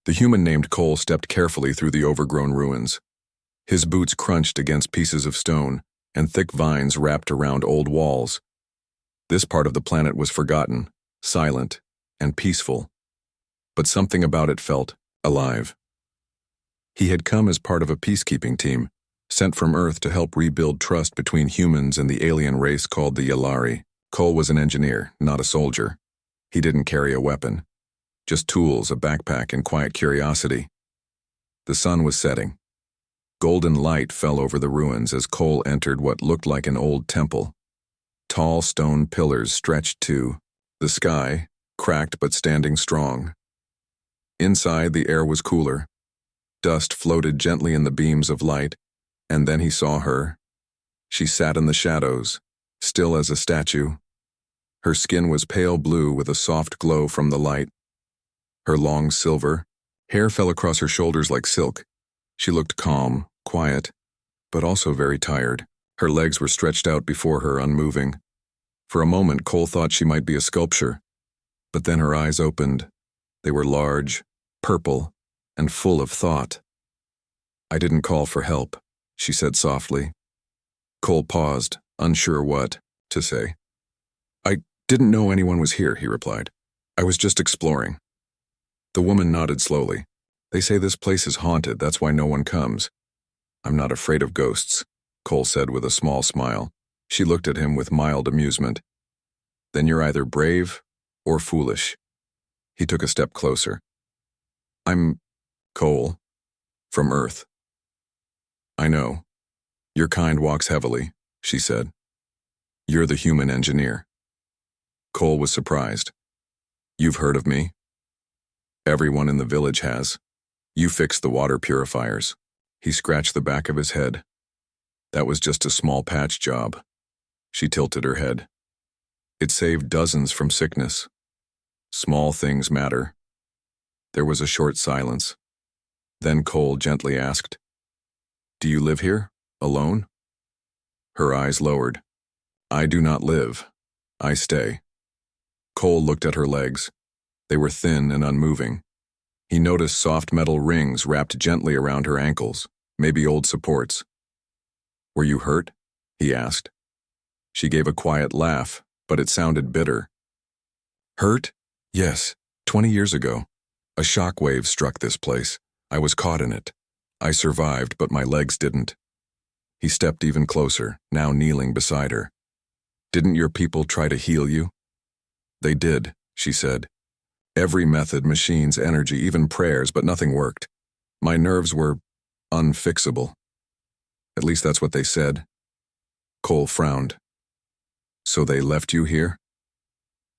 The human named Cole stepped carefully through the overgrown ruins. His boots crunched against pieces of stone, and thick vines wrapped around old walls. This part of the planet was forgotten, silent, and peaceful. But something about it felt alive. He had come as part of a peacekeeping team, sent from Earth to help rebuild trust between humans and the alien race called the Yalari. Cole was an engineer, not a soldier. He didn't carry a weapon. Just tools, a backpack, and quiet curiosity. The sun was setting. Golden light fell over the ruins as Cole entered what looked like an old temple. Tall stone pillars stretched to the sky, cracked but standing strong. Inside, the air was cooler. Dust floated gently in the beams of light, and then he saw her. She sat in the shadows, still as a statue. Her skin was pale blue with a soft glow from the light. Her long silver hair fell across her shoulders like silk. She looked calm, quiet, but also very tired. Her legs were stretched out before her, unmoving. For a moment, Cole thought she might be a sculpture, but then her eyes opened. They were large, purple, and full of thought. "I didn't call for help," she said softly. Cole paused, unsure what to say. "I didn't know anyone was here," he replied. "I was just exploring." The woman nodded slowly. "They say this place is haunted, that's why no one comes." "I'm not afraid of ghosts," Cole said with a small smile. She looked at him with mild amusement. "Then you're either brave or foolish." He took a step closer. "I'm Cole, from Earth." "I know. Your kind walks heavily," she said. "You're the human engineer." Cole was surprised. "You've heard of me?" "Everyone in the village has. You fixed the water purifiers." He scratched the back of his head. "That was just a small patch job." She tilted her head. "It saved dozens from sickness. Small things matter." There was a short silence. Then Cole gently asked, "Do you live here, alone?" Her eyes lowered. "I do not live. I stay." Cole looked at her legs. They were thin and unmoving. He noticed soft metal rings wrapped gently around her ankles, maybe old supports. "Were you hurt?" he asked. She gave a quiet laugh, but it sounded bitter. "Hurt? Yes, 20 years ago. A shock wave struck this place. I was caught in it. I survived, but my legs didn't." He stepped even closer, now kneeling beside her. "Didn't your people try to heal you?" "They did," she said. "Every method, machines, energy, even prayers, but nothing worked. My nerves were unfixable. At least that's what they said." Cole frowned. "So they left you here?"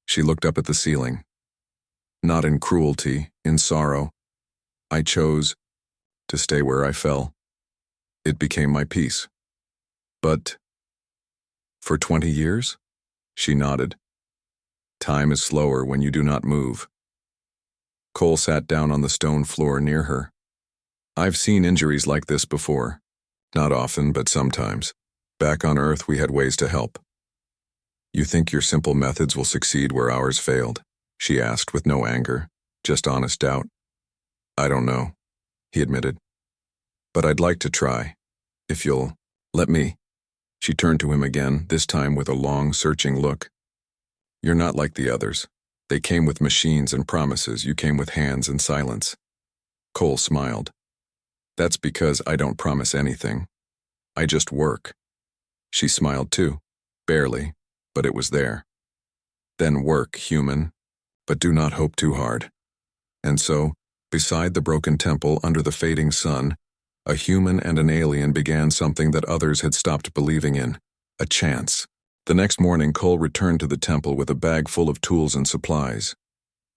She looked up at the ceiling. "Not in cruelty, in sorrow. I chose to stay where I fell. It became my peace." "But for 20 years?" She nodded. "Time is slower when you do not move." Cole sat down on the stone floor near her. "I've seen injuries like this before. Not often, but sometimes. Back on Earth, we had ways to help." "You think your simple methods will succeed where ours failed?" she asked with no anger, just honest doubt. "I don't know," he admitted. "But I'd like to try, if you'll let me." She turned to him again, this time with a long, searching look. "You're not like the others. They came with machines and promises. You came with hands and silence." Cole smiled. "That's because I don't promise anything. I just work." She smiled too, barely, but it was there. "Then work, human, but do not hope too hard." And so, beside the broken temple under the fading sun, a human and an alien began something that others had stopped believing in, a chance. The next morning, Cole returned to the temple with a bag full of tools and supplies.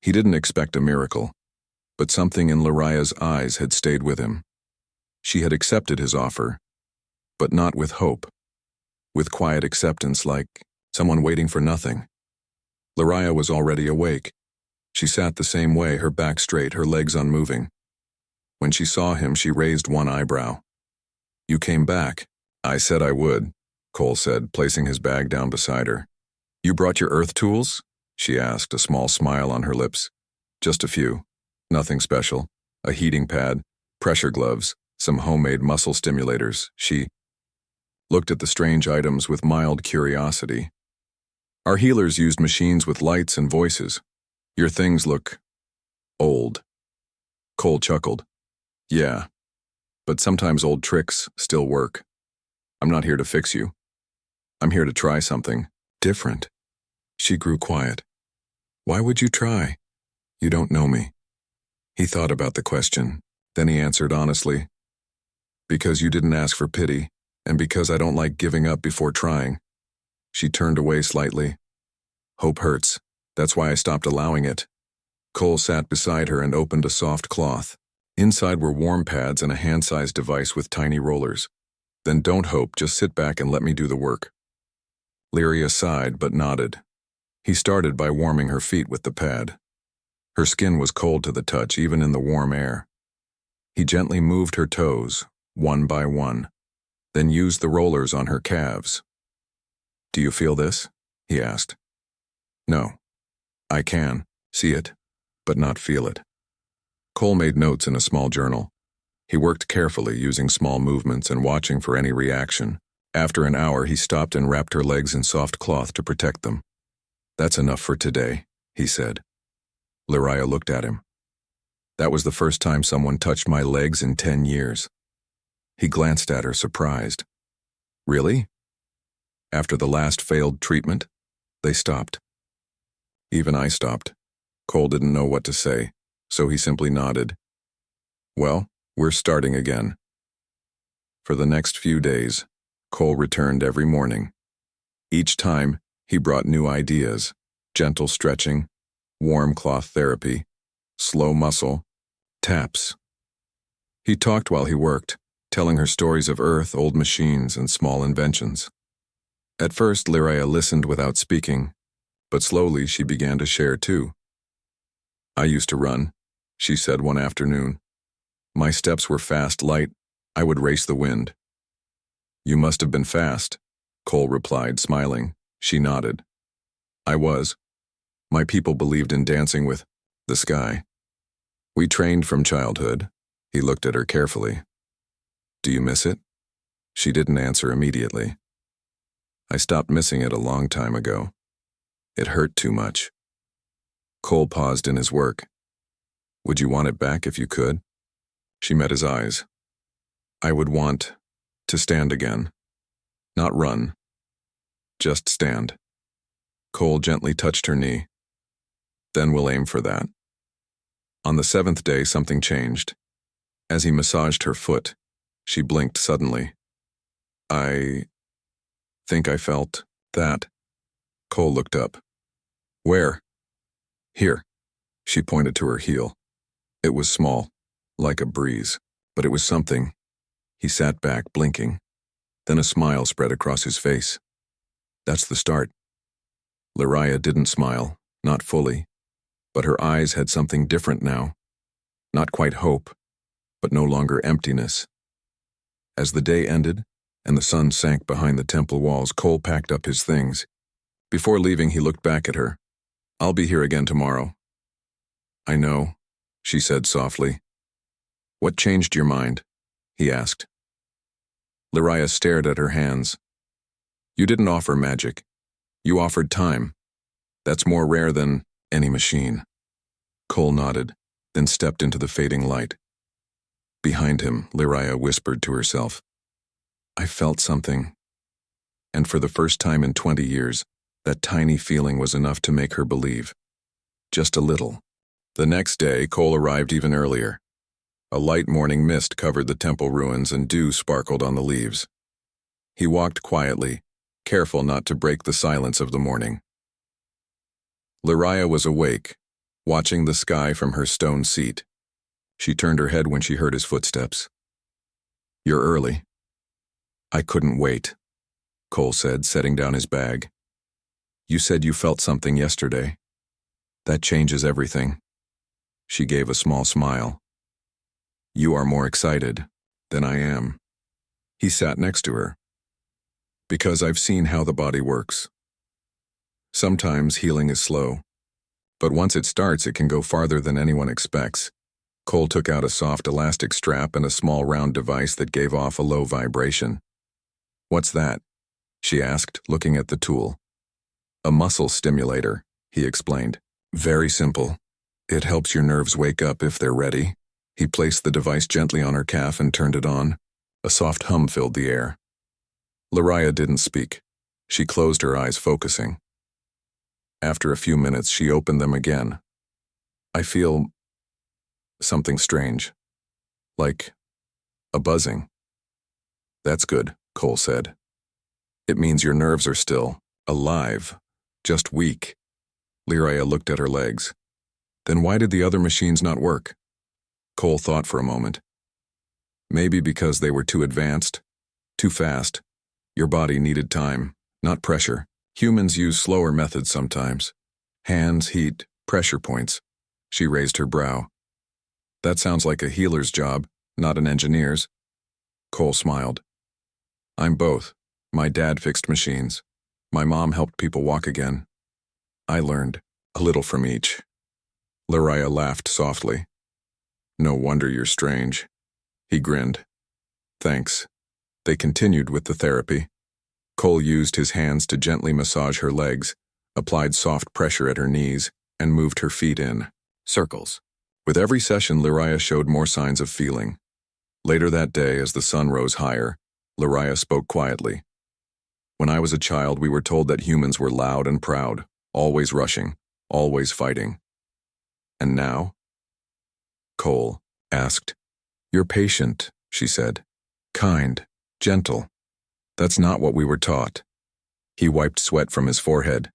He didn't expect a miracle, but something in Laria's eyes had stayed with him. She had accepted his offer, but not with hope, with quiet acceptance like someone waiting for nothing. Laria was already awake. She sat the same way, her back straight, her legs unmoving. When she saw him, she raised one eyebrow. "You came back." "I said I would," Cole said, placing his bag down beside her. "You brought your earth tools?" she asked, a small smile on her lips. "Just a few. Nothing special." a heating pad, pressure gloves, some homemade muscle stimulators. She looked at the strange items with mild curiosity. Our healers used machines with lights and voices. Your things look old. Cole chuckled. Yeah, but sometimes old tricks still work. I'm not here to fix you. I'm here to try something different. She grew quiet. Why would you try? You don't know me. He thought about the question. Then he answered honestly. Because you didn't ask for pity, and because I don't like giving up before trying. She turned away slightly. Hope hurts. That's why I stopped allowing it. Cole sat beside her and opened a soft cloth. Inside were warm pads and a hand-sized device with tiny rollers. Then don't hope, just sit back and let me do the work. Lyria sighed but nodded. He started by warming her feet with the pad. Her skin was cold to the touch, even in the warm air. He gently moved her toes, one by one, then used the rollers on her calves. Do you feel this? He asked. No. I can see it, but not feel it. Cole made notes in a small journal. He worked carefully, using small movements and watching for any reaction. After an hour, he stopped and wrapped her legs in soft cloth to protect them. That's enough for today, he said. Lyria looked at him. That was the first time someone touched my legs in 10 years. He glanced at her, surprised. Really? After the last failed treatment, they stopped. Even I stopped. Cole didn't know what to say, so he simply nodded. Well, we're starting again. For the next few days, Cole returned every morning. Each time, he brought new ideas: gentle stretching, warm cloth therapy, slow muscle, taps. He talked while he worked, telling her stories of Earth, old machines, and small inventions. At first, Lyria listened without speaking, but slowly she began to share too. I used to run, she said one afternoon. My steps were fast, light. I would race the wind. You must have been fast, Cole replied, smiling. She nodded. I was. My people believed in dancing with the sky. We trained from childhood. He looked at her carefully. Do you miss it? She didn't answer immediately. I stopped missing it a long time ago. It hurt too much. Cole paused in his work. Would you want it back if you could? She met his eyes. I would want to stand again. Not run. Just stand. Cole gently touched her knee. Then we'll aim for that. On the 7th day, something changed. As he massaged her foot, she blinked suddenly. I think I felt that. Cole looked up. Where? Here. She pointed to her heel. It was small, like a breeze, but it was something. He sat back, blinking. Then a smile spread across his face. That's the start. Lyria didn't smile, not fully, but her eyes had something different now. Not quite hope, but no longer emptiness. As the day ended and the sun sank behind the temple walls, Cole packed up his things. Before leaving, he looked back at her. I'll be here again tomorrow. I know, she said softly. What changed your mind? He asked. Lyria stared at her hands. You didn't offer magic. You offered time. That's more rare than any machine. Cole nodded, then stepped into the fading light. Behind him, Lyria whispered to herself. I felt something. And for the first time in 20 years, that tiny feeling was enough to make her believe. Just a little. The next day, Cole arrived even earlier. A light morning mist covered the temple ruins and dew sparkled on the leaves. He walked quietly, careful not to break the silence of the morning. Lyria was awake, watching the sky from her stone seat. She turned her head when she heard his footsteps. You're early. I couldn't wait, Cole said, setting down his bag. You said you felt something yesterday. That changes everything. She gave a small smile. You are more excited than I am. He sat next to her. Because I've seen how the body works. Sometimes healing is slow, but once it starts, it can go farther than anyone expects. Cole took out a soft elastic strap and a small round device that gave off a low vibration. "What's that?" she asked, looking at the tool. "A muscle stimulator," he explained. "Very simple. It helps your nerves wake up if they're ready." He placed the device gently on her calf and turned it on. A soft hum filled the air. Lariah didn't speak. She closed her eyes, focusing. After a few minutes, she opened them again. "I feel something strange. Like a buzzing." "That's good," Cole said. "It means your nerves are still alive, just weak." Lariah looked at her legs. "Then why did the other machines not work?" Cole thought for a moment. "Maybe because they were too advanced, too fast. Your body needed time, not pressure. Humans use slower methods sometimes. Hands, heat, pressure points." She raised her brow. "That sounds like a healer's job, not an engineer's." Cole smiled. "I'm both. My dad fixed machines. My mom helped people walk again. I learned a little from each." Lariah laughed softly. "No wonder you're strange." He grinned. "Thanks." They continued with the therapy. Cole used his hands to gently massage her legs, applied soft pressure at her knees, and moved her feet in circles. With every session, Lariah showed more signs of feeling. Later that day, as the sun rose higher, Lariah spoke quietly. "When I was a child, we were told that humans were loud and proud, always rushing, always fighting. And now?" Cole asked. "You're patient," she said. "Kind, gentle. That's not what we were taught." He wiped sweat from his forehead.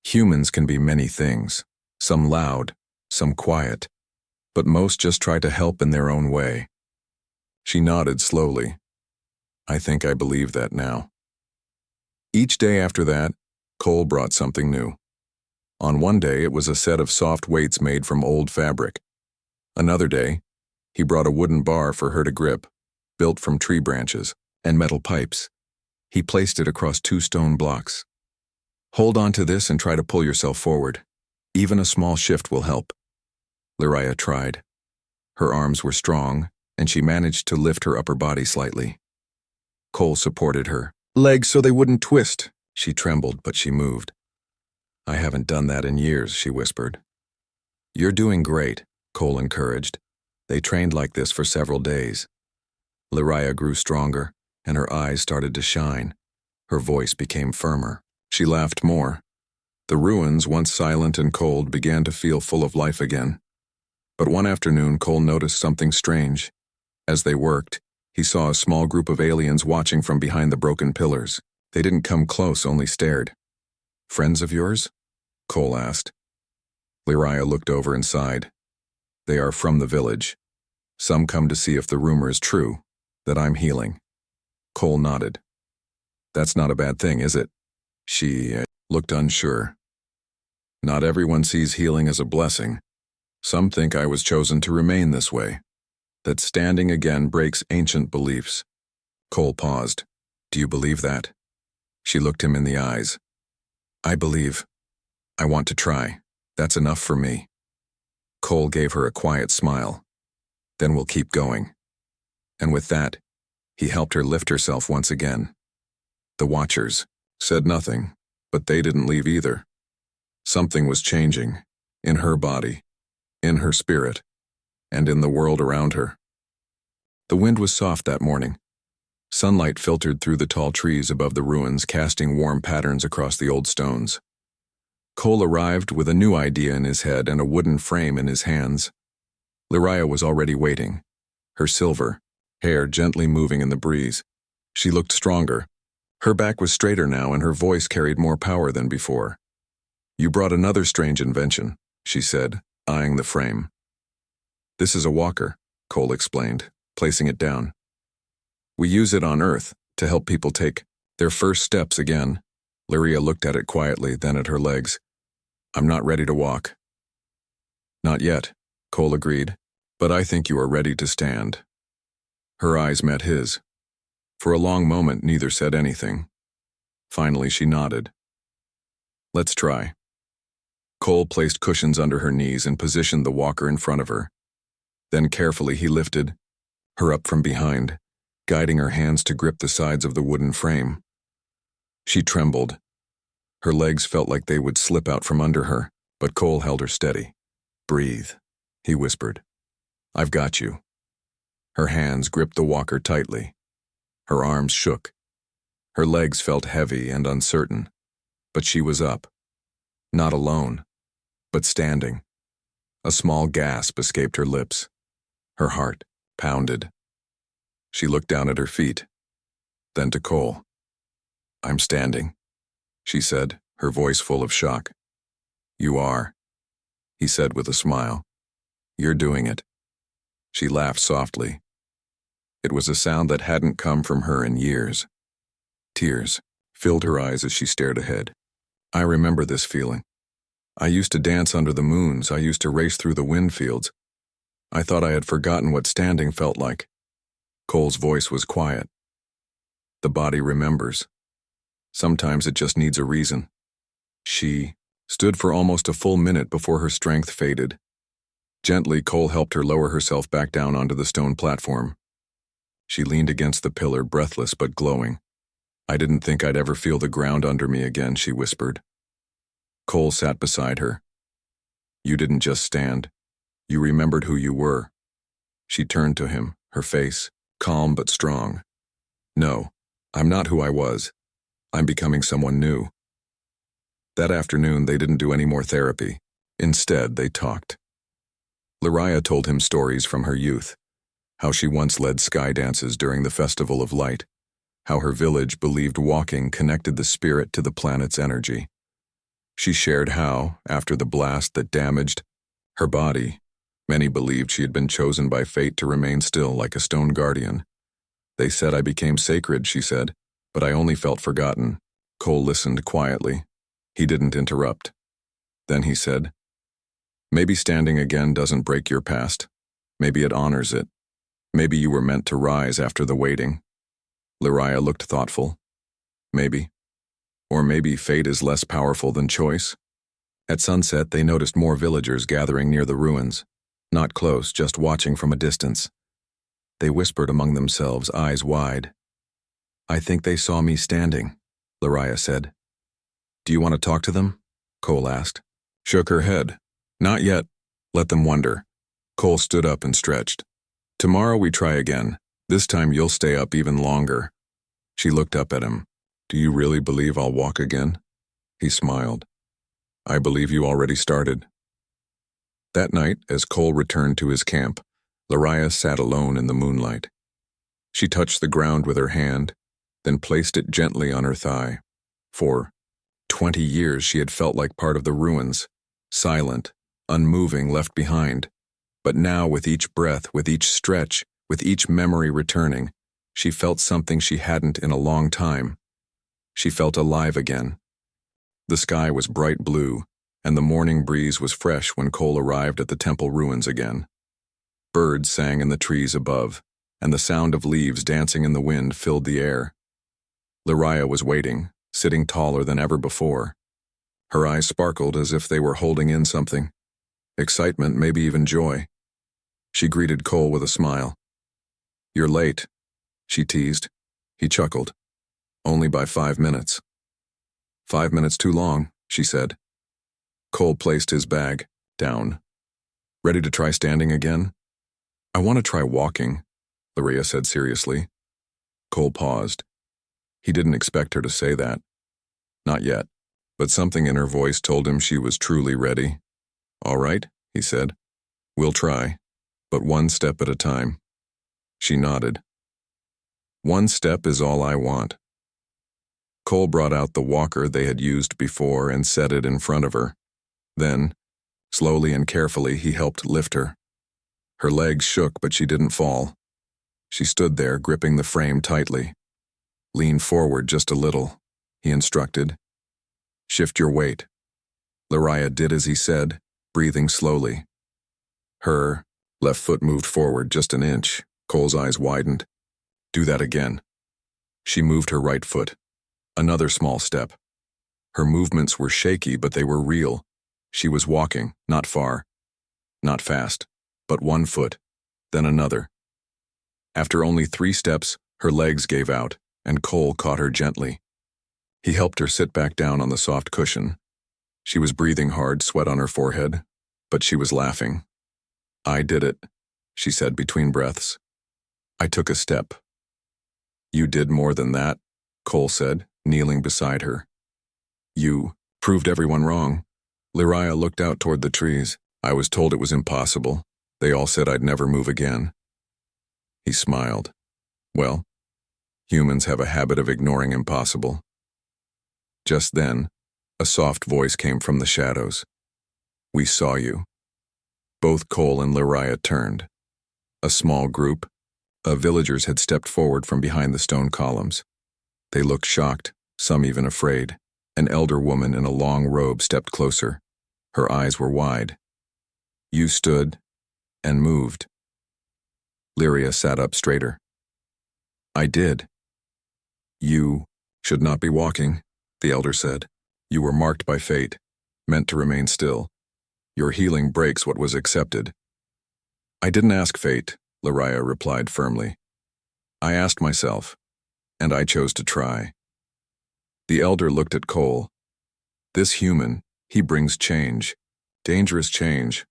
"Humans can be many things, some loud, some quiet, but most just try to help in their own way." She nodded slowly. "I think I believe that now." Each day after that, Cole brought something new. On one day, it was a set of soft weights made from old fabric. Another day, he brought a wooden bar for her to grip, built from tree branches and metal pipes. He placed it across 2 stone blocks. "Hold on to this and try to pull yourself forward. Even a small shift will help." Lariah tried. Her arms were strong, and she managed to lift her upper body slightly. Cole supported her legs so they wouldn't twist. She trembled, but she moved. "I haven't done that in years," she whispered. "You're doing great," Cole encouraged. They trained like this for several days. Lariah grew stronger, and her eyes started to shine. Her voice became firmer. She laughed more. The ruins, once silent and cold, began to feel full of life again. But one afternoon, Cole noticed something strange. As they worked, he saw a small group of aliens watching from behind the broken pillars. They didn't come close, only stared. "Friends of yours?" Cole asked. Lariah looked over and sighed. "They are from the village. Some come to see if the rumor is true, that I'm healing." Cole nodded. "That's not a bad thing, is it?" She looked unsure. "Not everyone sees healing as a blessing. Some think I was chosen to remain this way, that standing again breaks ancient beliefs." Cole paused. "Do you believe that?" She looked him in the eyes. "I believe. I want to try. That's enough for me." Cole gave her a quiet smile. "Then we'll keep going." And with that, he helped her lift herself once again. The Watchers said nothing, but they didn't leave either. Something was changing, in her body, in her spirit, and in the world around her. The wind was soft that morning. Sunlight filtered through the tall trees above the ruins, casting warm patterns across the old stones. Cole arrived with a new idea in his head and a wooden frame in his hands. Lariah was already waiting, her silver hair gently moving in the breeze. She looked stronger. Her back was straighter now, and her voice carried more power than before. "You brought another strange invention," she said, eyeing the frame. "This is a walker," Cole explained, placing it down. "We use it on Earth to help people take their first steps again." Lariah looked at it quietly, then at her legs. "I'm not ready to walk." "Not yet," Cole agreed, "but I think you are ready to stand." Her eyes met his. For a long moment, neither said anything. Finally, she nodded. "Let's try." Cole placed cushions under her knees and positioned the walker in front of her. Then carefully he lifted her up from behind, guiding her hands to grip the sides of the wooden frame. She trembled. Her legs felt like they would slip out from under her, but Cole held her steady. "Breathe," he whispered. "I've got you." Her hands gripped the walker tightly. Her arms shook. Her legs felt heavy and uncertain, but she was up. Not alone, but standing. A small gasp escaped her lips. Her heart pounded. She looked down at her feet, then to Cole. "I'm standing," she said, her voice full of shock. "You are," he said with a smile. "You're doing it." She laughed softly. It was a sound that hadn't come from her in years. Tears filled her eyes as she stared ahead. "I remember this feeling. I used to dance under the moons. I used to race through the wind fields. I thought I had forgotten what standing felt like." Cole's voice was quiet. "The body remembers. Sometimes it just needs a reason." She stood for almost a full minute before her strength faded. Gently, Cole helped her lower herself back down onto the stone platform. She leaned against the pillar, breathless but glowing. "I didn't think I'd ever feel the ground under me again," she whispered. Cole sat beside her. "You didn't just stand. You remembered who you were." She turned to him, her face calm but strong. "No, I'm not who I was. I'm becoming someone new." That afternoon, they didn't do any more therapy. Instead, they talked. Lariah told him stories from her youth, how she once led sky dances during the Festival of Light, how her village believed walking connected the spirit to the planet's energy. She shared how, after the blast that damaged her body, many believed she had been chosen by fate to remain still like a stone guardian. "They said I became sacred," she said, "but I only felt forgotten." Cole listened quietly. He didn't interrupt. Then he said, "Maybe standing again doesn't break your past. Maybe it honors it. Maybe you were meant to rise after the waiting." Lariah looked thoughtful. "Maybe. Or maybe fate is less powerful than choice." At sunset, they noticed more villagers gathering near the ruins. Not close, just watching from a distance. They whispered among themselves, eyes wide. "I think they saw me standing," Lariah said. "Do you want to talk to them?" Cole asked. Shook her head. "Not yet. Let them wonder." Cole stood up and stretched. "Tomorrow we try again. This time you'll stay up even longer." She looked up at him. "Do you really believe I'll walk again?" He smiled. "I believe you already started." That night, as Cole returned to his camp, Lariah sat alone in the moonlight. She touched the ground with her hand, then placed it gently on her thigh. For 20 years she had felt like part of the ruins, silent, unmoving, left behind. But now, with each breath, with each stretch, with each memory returning, she felt something she hadn't in a long time. She felt alive again. The sky was bright blue, and the morning breeze was fresh when Cole arrived at the temple ruins again. Birds sang in the trees above, and the sound of leaves dancing in the wind filled the air. Lariah was waiting, sitting taller than ever before. Her eyes sparkled as if they were holding in something. Excitement, maybe even joy. She greeted Cole with a smile. "You're late," she teased. He chuckled. "Only by 5 minutes." "5 minutes too long," she said. Cole placed his bag down. "Ready to try standing again?" "I want to try walking," Lariah said seriously. Cole paused. He didn't expect her to say that. Not yet, but something in her voice told him she was truly ready. "All right," he said. "We'll try, but one step at a time." She nodded. "One step is all I want." Cole brought out the walker they had used before and set it in front of her. Then, slowly and carefully, he helped lift her. Her legs shook, but she didn't fall. She stood there, gripping the frame tightly. "Lean forward just a little," he instructed. "Shift your weight." Lariah did as he said, breathing slowly. Her left foot moved forward just an inch. Cole's eyes widened. "Do that again." She moved her right foot. Another small step. Her movements were shaky, but they were real. She was walking, not far, not fast, but 1 foot, then another. After only 3 steps, her legs gave out, and Cole caught her gently. He helped her sit back down on the soft cushion. She was breathing hard, sweat on her forehead, but she was laughing. "I did it," she said between breaths. "I took a step." "You did more than that," Cole said, kneeling beside her. "You proved everyone wrong." Lyria looked out toward the trees. "I was told it was impossible. They all said I'd never move again." He smiled. "Well, humans have a habit of ignoring impossible." Just then, a soft voice came from the shadows. "We saw you." Both Cole and Lyria turned. A small group of villagers had stepped forward from behind the stone columns. They looked shocked, some even afraid. An elder woman in a long robe stepped closer. Her eyes were wide. "You stood and moved." Lyria sat up straighter. "I did." "You should not be walking," the elder said. "You were marked by fate, meant to remain still. Your healing breaks what was accepted." "I didn't ask fate," Lyria replied firmly. "I asked myself, and I chose to try." The elder looked at Cole. "This human, he brings change. Dangerous change."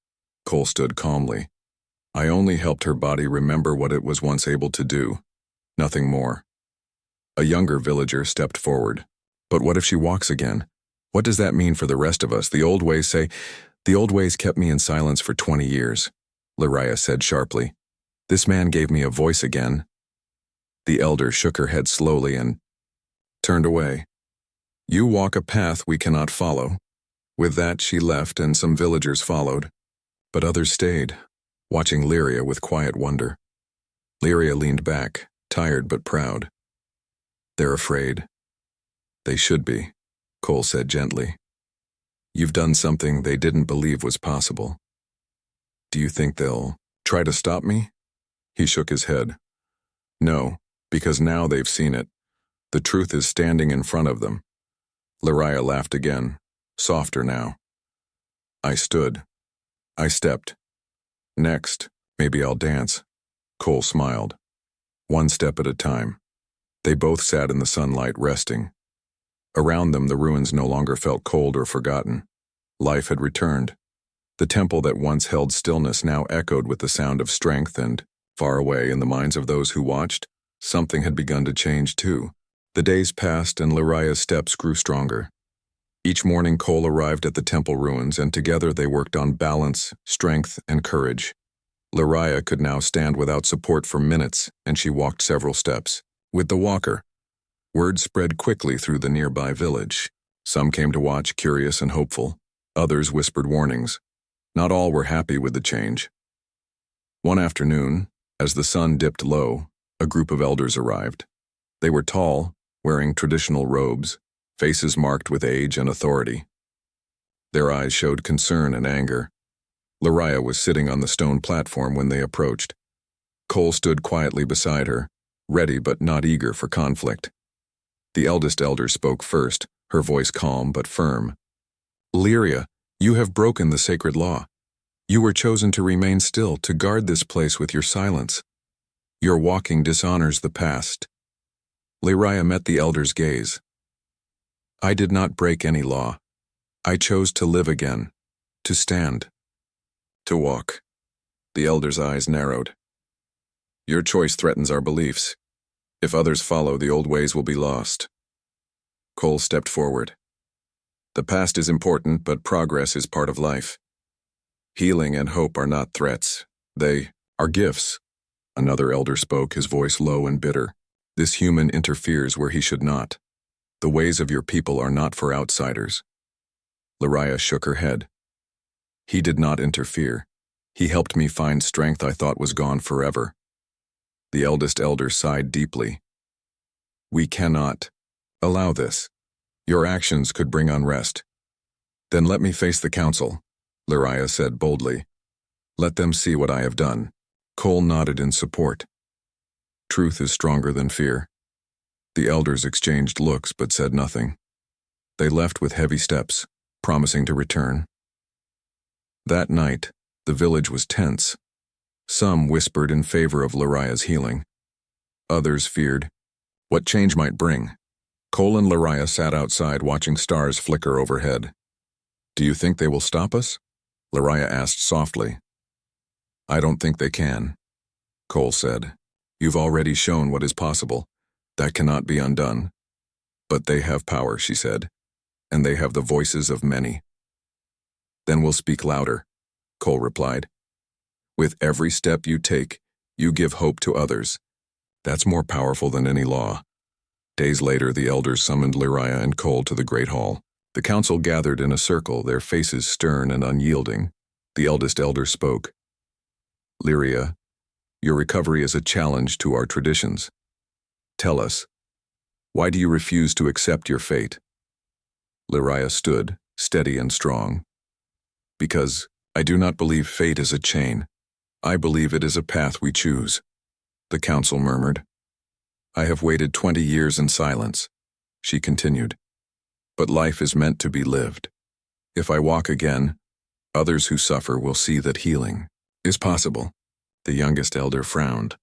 Cole stood calmly. "I only helped her body remember what it was once able to do. Nothing more." A younger villager stepped forward. "But what if she walks again? What does that mean for the rest of us? The old ways say—" "The old ways kept me in silence for 20 years, Lyria said sharply. "This man gave me a voice again." The elder shook her head slowly and turned away. "You walk a path we cannot follow." With that, she left and some villagers followed. But others stayed, watching Lyria with quiet wonder. Lyria leaned back, tired but proud. "They're afraid." "They should be," Cole said gently. "You've done something they didn't believe was possible." "Do you think they'll try to stop me?" He shook his head. "No, because now they've seen it. The truth is standing in front of them." Lyria laughed again, softer now. "I stood. I stepped. Next, maybe I'll dance." Cole smiled. One step at a time. They both sat in the sunlight, resting. Around them, the ruins no longer felt cold or forgotten. Life had returned. The temple that once held stillness now echoed with the sound of strength, and, far away in the minds of those who watched, something had begun to change too. The days passed and Lyria's steps grew stronger. Each morning Cole arrived at the temple ruins, and together they worked on balance, strength, and courage. Lyria could now stand without support for minutes, and she walked several steps. With the walker, word spread quickly through the nearby village. Some came to watch, curious and hopeful. Others whispered warnings. Not all were happy with the change. One afternoon, as the sun dipped low, a group of elders arrived. They were tall, wearing traditional robes, faces marked with age and authority. Their eyes showed concern and anger. Lyria was sitting on the stone platform when they approached. Cole stood quietly beside her, ready but not eager for conflict. The eldest elder spoke first, her voice calm but firm. "Lyria, you have broken the sacred law. You were chosen to remain still, to guard this place with your silence. Your walking dishonors the past." Lyria met the elder's gaze. "I did not break any law. I chose to live again, to stand, to walk." The elder's eyes narrowed. "Your choice threatens our beliefs. If others follow, the old ways will be lost." Cole stepped forward. "The past is important, but progress is part of life. Healing and hope are not threats. They are gifts." Another elder spoke, his voice low and bitter. "This human interferes where he should not. The ways of your people are not for outsiders." Lyria shook her head. "He did not interfere. He helped me find strength I thought was gone forever." The eldest elder sighed deeply. "We cannot allow this. Your actions could bring unrest." "Then let me face the council," Lyria said boldly. "Let them see what I have done." Cole nodded in support. Truth is stronger than fear. The elders exchanged looks but said nothing. They left with heavy steps, promising to return. That night, the village was tense. Some whispered in favor of Laria's healing. Others feared what change might bring. Cole and Laria sat outside watching stars flicker overhead. "Do you think they will stop us?" Laria asked softly. "I don't think they can," Cole said. "You've already shown what is possible. That cannot be undone." "But they have power," she said, "and they have the voices of many." "Then we'll speak louder," Cole replied. "With every step you take, you give hope to others. That's more powerful than any law." Days later, the elders summoned Laria and Cole to the Great Hall. The council gathered in a circle, their faces stern and unyielding. The eldest elder spoke. "Lyria, your recovery is a challenge to our traditions. Tell us, why do you refuse to accept your fate?" Laria stood, steady and strong. "Because I do not believe fate is a chain. I believe it is a path we choose," the council murmured. "I have waited 20 years in silence," she continued. "But life is meant to be lived. If I walk again, others who suffer will see that healing is possible." The youngest elder frowned.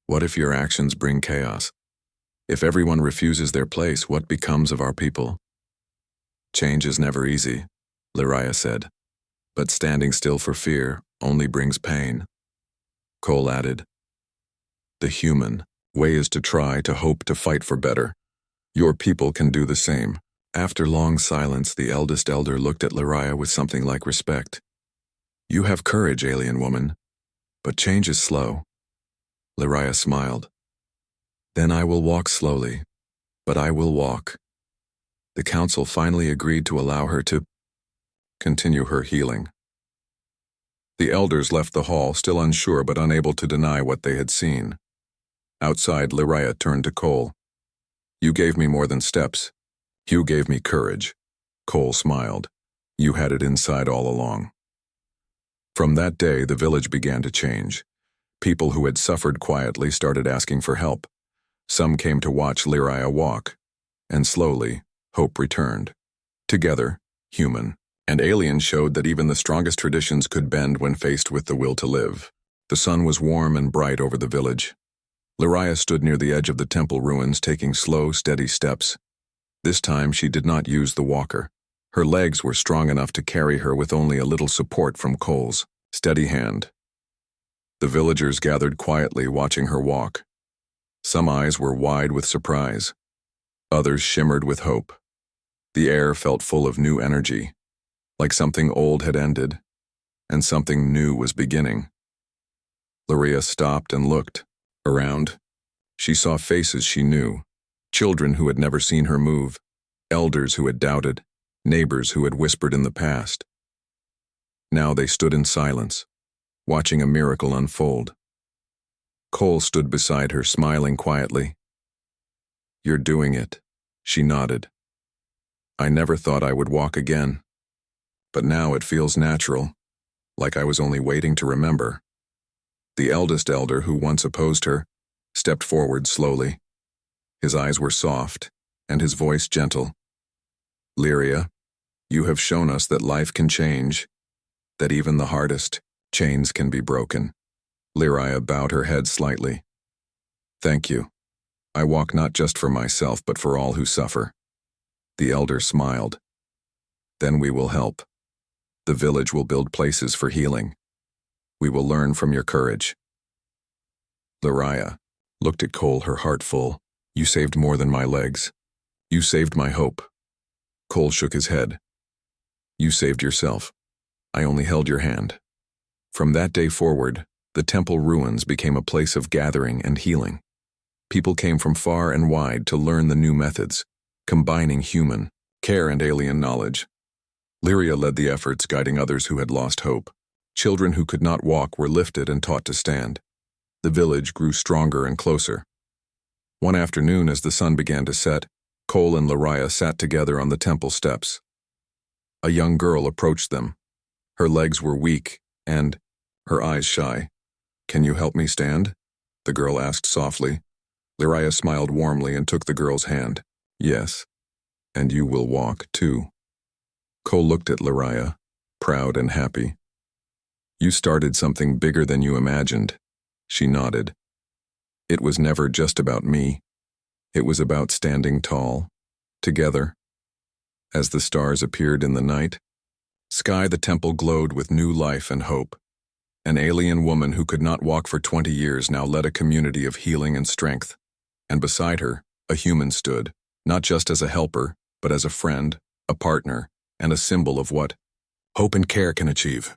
"What if your actions bring chaos? If everyone refuses their place, what becomes of our people?" "Change is never easy," Laria said. "But standing still for fear only brings pain." Cole added, "The human way is to try, to hope, to fight for better. Your people can do the same." After long silence, the eldest elder looked at Laria with something like respect. "You have courage, alien woman, but change is slow." Laria smiled. "Then I will walk slowly, but I will walk." The council finally agreed to allow her to continue her healing. The elders left the hall, still unsure but unable to deny what they had seen. Outside, Laria turned to Cole. "You gave me more than steps. You gave me courage." Cole smiled. "You had it inside all along." From that day, the village began to change. People who had suffered quietly started asking for help. Some came to watch Laria walk. And slowly, hope returned. Together, human and alien showed that even the strongest traditions could bend when faced with the will to live. The sun was warm and bright over the village. Laria stood near the edge of the temple ruins, taking slow, steady steps. This time she did not use the walker. Her legs were strong enough to carry her with only a little support from Cole's steady hand. The villagers gathered quietly, watching her walk. Some eyes were wide with surprise. Others shimmered with hope. The air felt full of new energy, like something old had ended, and something new was beginning. Laria stopped and looked around. She saw faces she knew, children who had never seen her move, elders who had doubted, neighbors who had whispered in the past. Now they stood in silence, watching a miracle unfold. Cole stood beside her, smiling quietly. "You're doing it," she nodded. "I never thought I would walk again. But now it feels natural, like I was only waiting to remember." The eldest elder, who once opposed her, stepped forward slowly. His eyes were soft, and his voice gentle. "Lyria, you have shown us that life can change, that even the hardest chains can be broken." Lyria bowed her head slightly. "Thank you. I walk not just for myself, but for all who suffer." The elder smiled. "Then we will help. The village will build places for healing. We will learn from your courage." Laria looked at Cole, her heart full. "You saved more than my legs. You saved my hope." Cole shook his head. "You saved yourself. I only held your hand." From that day forward, the temple ruins became a place of gathering and healing. People came from far and wide to learn the new methods, combining human care and alien knowledge. Lyria led the efforts, guiding others who had lost hope. Children who could not walk were lifted and taught to stand. The village grew stronger and closer. One afternoon, as the sun began to set, Cole and Laria sat together on the temple steps. A young girl approached them. Her legs were weak and her eyes shy. "Can you help me stand?" the girl asked softly. Laria smiled warmly and took the girl's hand. "Yes, and you will walk too." Cole looked at Laria, proud and happy. You started something bigger than you imagined. She nodded. It was never just about me. It was about standing tall, together. As the stars appeared in the night, sky the temple glowed with new life and hope. An alien woman who could not walk for 20 years now led a community of healing and strength. And beside her, a human stood, not just as a helper, but as a friend, a partner, and a symbol of what hope and care can achieve.